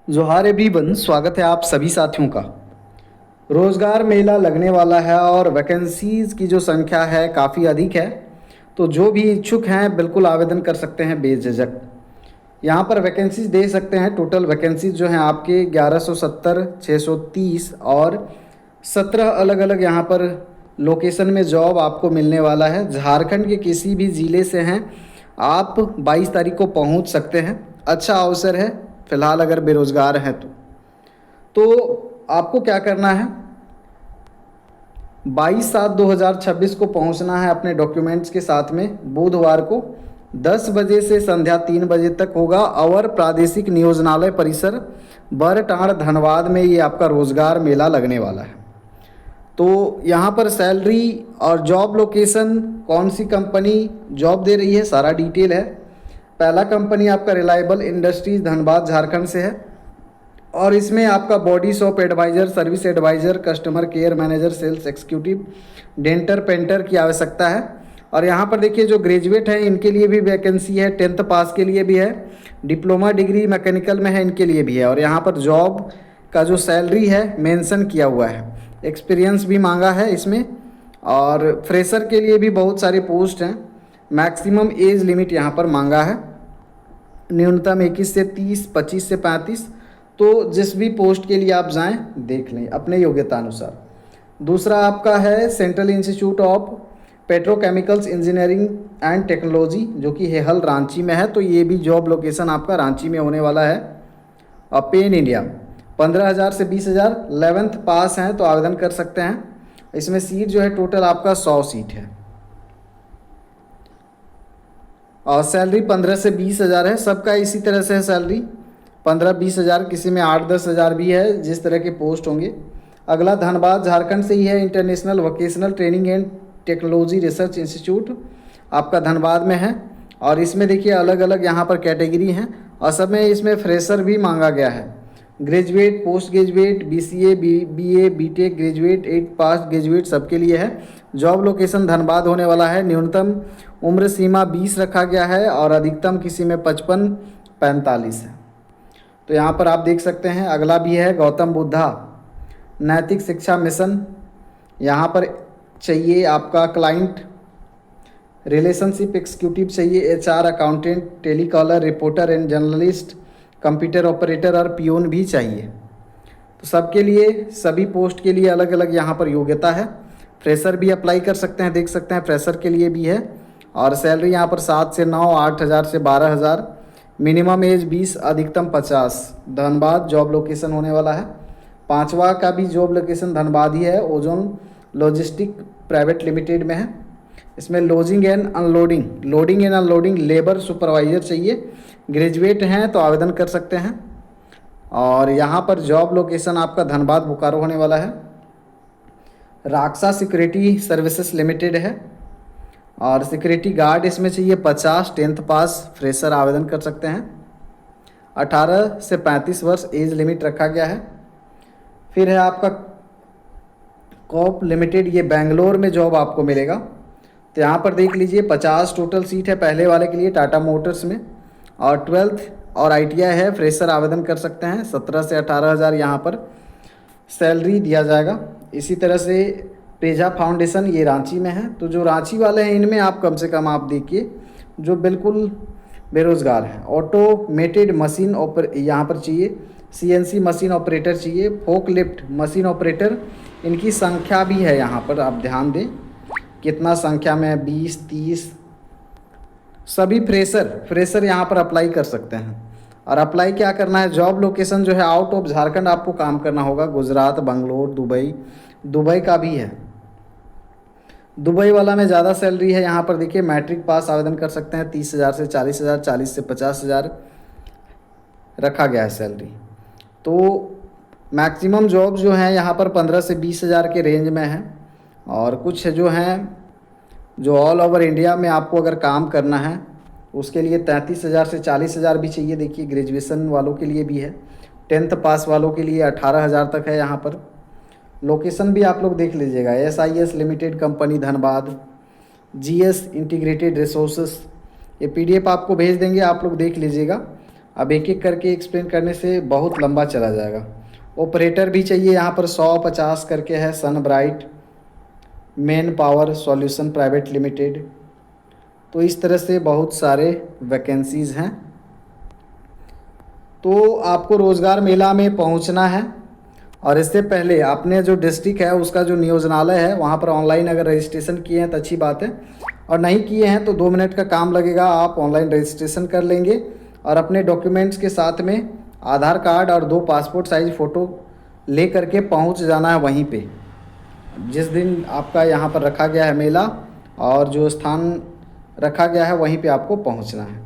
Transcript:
जोहार एवरीवन, स्वागत है आप सभी साथियों का। रोज़गार मेला लगने वाला है और वैकेंसीज़ की जो संख्या है काफ़ी अधिक है। तो जो भी इच्छुक हैं बिल्कुल आवेदन कर सकते हैं बेझिझक। यहाँ पर वैकेंसीज दे सकते हैं। टोटल वैकेंसीज जो हैं आपके 1170, 630 और 17 अलग अलग यहाँ पर लोकेशन में जॉब आपको मिलने वाला है। झारखंड के किसी भी ज़िले से हैं आप 22 तारीख को पहुँच सकते हैं। अच्छा अवसर है फ़िलहाल अगर बेरोज़गार हैं तो आपको क्या करना है, 22/7/2026 को पहुंचना है अपने डॉक्यूमेंट्स के साथ में। बुधवार को 10 बजे से संध्या 3 बजे तक होगा और प्रादेशिक नियोजनालय परिसर बरटांड़ धनबाद में ये आपका रोज़गार मेला लगने वाला है। तो यहाँ पर सैलरी और जॉब लोकेशन, कौन सी कंपनी जॉब दे रही है, सारा डिटेल है। पहला कंपनी आपका रिलायबल इंडस्ट्रीज धनबाद झारखंड से है और इसमें आपका body shop advisor, service advisor, customer care manager, sales executive, denter painter की आवश्यकता है। और यहाँ पर देखिए जो ग्रेजुएट हैं इनके लिए भी वैकेंसी है, 10th पास के लिए भी है, डिप्लोमा डिग्री मैकेनिकल में है इनके लिए भी है। और यहाँ पर जॉब का जो सैलरी है मेंशन किया हुआ है, एक्सपीरियंस भी मांगा है इसमें। और फ्रेशर के लिए भी बहुत सारे पोस्ट हैं। मैक्सिमम एज लिमिट यहाँ पर मांगा है, न्यूनतम 21 से 30, 25 से 35। तो जिस भी पोस्ट के लिए आप जाएं देख लें अपने योग्यता अनुसार। दूसरा आपका है central institute of petrochemicals engineering and technology, जो कि हेहल रांची में है। तो ये भी जॉब लोकेशन आपका रांची में होने वाला है। और पे इन इंडिया 15,000 से 20,000, 11th पास हैं तो आवेदन कर सकते हैं। इसमें सीट जो है टोटल आपका 100 सीट है और सैलरी 15 से 20,000 है। सबका इसी तरह से है सैलरी, 15-20,000, किसी में 8-10,000 भी है, जिस तरह के पोस्ट होंगे। अगला धनबाद झारखंड से ही है, international vocational training and technology research institute आपका धनबाद में है। और इसमें देखिए अलग अलग यहाँ पर कैटेगरी हैं और सब में इसमें फ्रेशर भी मांगा गया है। Graduate, post graduate, BCA, BA, BTech graduate, 8 पास ग्रेजुएट सबके लिए है। जॉब लोकेशन धनबाद होने वाला है। न्यूनतम उम्र सीमा 20 रखा गया है और अधिकतम किसी में 55-45 है। तो यहाँ पर आप देख सकते हैं। अगला भी है गौतम बुद्धा नैतिक शिक्षा मिशन। यहाँ पर चाहिए आपका क्लाइंट रिलेशनशिप एग्जीक्यूटिव चाहिए, HR, accountant, telecaller, reporter and journalist, computer operator और पियून भी चाहिए। तो सबके लिए, सभी पोस्ट के लिए अलग अलग यहाँ पर योग्यता है। फ्रेशर भी अप्लाई कर सकते हैं, देख सकते हैं फ्रेशर के लिए भी है। और सैलरी यहाँ पर 7 से 9, 8,000 से 12,000, मिनिमम एज 20, अधिकतम 50। धनबाद जॉब लोकेशन होने वाला है। पांचवा का भी जॉब लोकेशन धनबाद ही है, ओजोन लॉजिस्टिक प्राइवेट लिमिटेड में है। इसमें loading and unloading labour supervisor चाहिए। ग्रेजुएट हैं तो आवेदन कर सकते हैं। और यहाँ पर जॉब लोकेशन आपका धनबाद बोकारो होने वाला है। राक्सा सिक्योरिटी सर्विसेज लिमिटेड है और सिक्योरिटी गार्ड इसमें चाहिए 50, 10th पास, फ्रेशर आवेदन कर सकते हैं। 18 से 35 वर्ष एज लिमिट रखा गया है। फिर है आपका कॉप लिमिटेड, ये बेंगलोर में जॉब आपको मिलेगा। तो यहाँ पर देख लीजिए 50 टोटल सीट है पहले वाले के लिए टाटा मोटर्स में। और 12th और ITI है, फ्रेशर आवेदन कर सकते हैं। 17 से 18,000 यहाँ पर सैलरी दिया जाएगा। इसी तरह से तेजा फाउंडेशन, ये रांची में है। तो जो रांची वाले हैं इनमें आप कम से कम आप देखिए जो बिल्कुल बेरोज़गार हैं। ऑटोमेटेड मशीन यहाँ पर चाहिए, CNC मशीन ऑपरेटर चाहिए, फोक लिफ्ट मशीन ऑपरेटर, इनकी संख्या भी है यहाँ पर, आप ध्यान दें कितना संख्या में है, 20, 30। सभी फ्रेशर यहाँ पर अप्लाई कर सकते हैं। और अप्लाई क्या करना है, जॉब लोकेशन जो है आउट ऑफ झारखंड आपको काम करना होगा। गुजरात, बंगलोर, दुबई का भी है। दुबई वाला में ज़्यादा सैलरी है। यहाँ पर देखिए मैट्रिक पास आवेदन कर सकते हैं। 30,000 से 40,000, 40 से 50,000 रखा गया है सैलरी। तो मैक्सिमम जॉब जो हैं यहाँ पर 15 से 20,000 के रेंज में है। और कुछ जो हैं जो ऑल ओवर इंडिया में आपको अगर काम करना है उसके लिए 33,000 से 40,000 भी चाहिए। देखिए ग्रेजुएशन वालों के लिए भी है, 10th पास वालों के लिए 18,000 तक है। यहाँ पर लोकेशन भी आप लोग देख लीजिएगा, SIS limited company Dhanbad, GS integrated resources. ये PDF आपको भेज देंगे, आप लोग देख लीजिएगा। अब एक एक करके एक्सप्लेन करने से बहुत लंबा चला जाएगा। ऑपरेटर भी चाहिए यहाँ पर 150 करके है, sun bright, main power solution private limited. तो इस तरह से बहुत सारे वैकेंसीज़ हैं। तो आपको रोज़गार मेला में पहुंचना है और इससे पहले आपने जो डिस्ट्रिक्ट है उसका जो नियोजनालय है वहां पर ऑनलाइन अगर रजिस्ट्रेशन किए हैं तो अच्छी बात है, और नहीं किए हैं तो 2 मिनट का काम लगेगा, आप ऑनलाइन रजिस्ट्रेशन कर लेंगे और अपने डॉक्यूमेंट्स के साथ में आधार कार्ड और 2 पासपोर्ट साइज़ फ़ोटो ले करके पहुंच जाना है वहीं पे जिस दिन आपका यहाँ पर रखा गया है मेला, और जो स्थान रखा गया है वहीं पे आपको पहुँचना है।